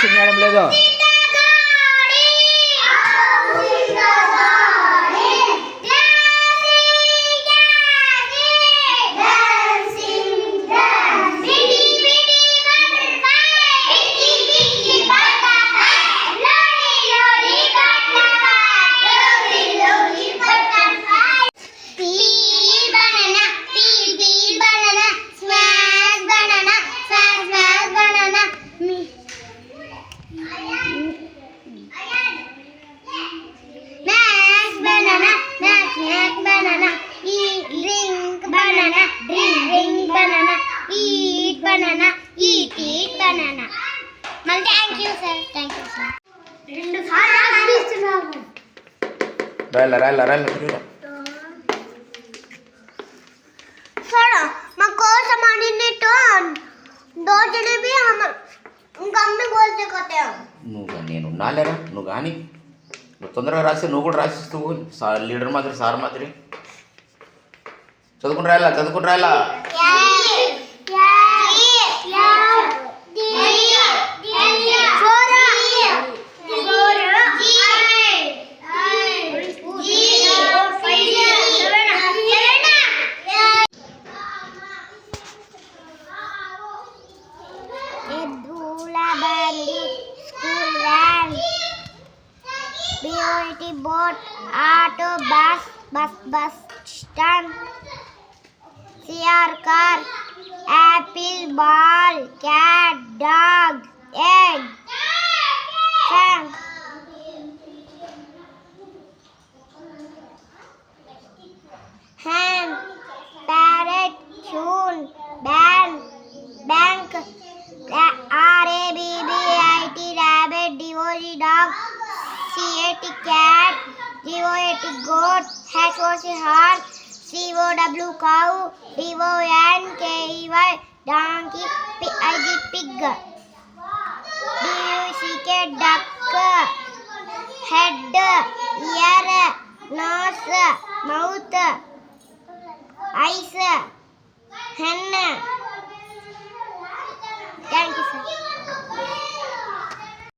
Dancing చేయడం లేదు. Banana, eat banana. Thank you, sir. Thank you, sir. రాయలా Sir, मैं कौन सा मानी ने तो दो जने भी हम मम्मी बोलते कहते हैं. నువ్వు నేను ఉన్నాలేరా, నువ్వు కానీ నువ్వు తొందరగా రాసి నువ్వు కూడా రాసిస్తూ లీడర్ మాదిరి సార్ మాదిరి చదువుకుని రాయాలా. BOT boat, auto, bus stand, CR car, apple, ball, cat, dog, egg, tank, hen, parrot, tune, bank, RABBIT, rabbit, DOG, dog, CAT, cat, GOAT, goat, HOC, horse, COW, cow, DONKEY, donkey, PIG, pig, DUCK, duck, head, ear, nose, mouth, eyes, hen. Thank you, sir.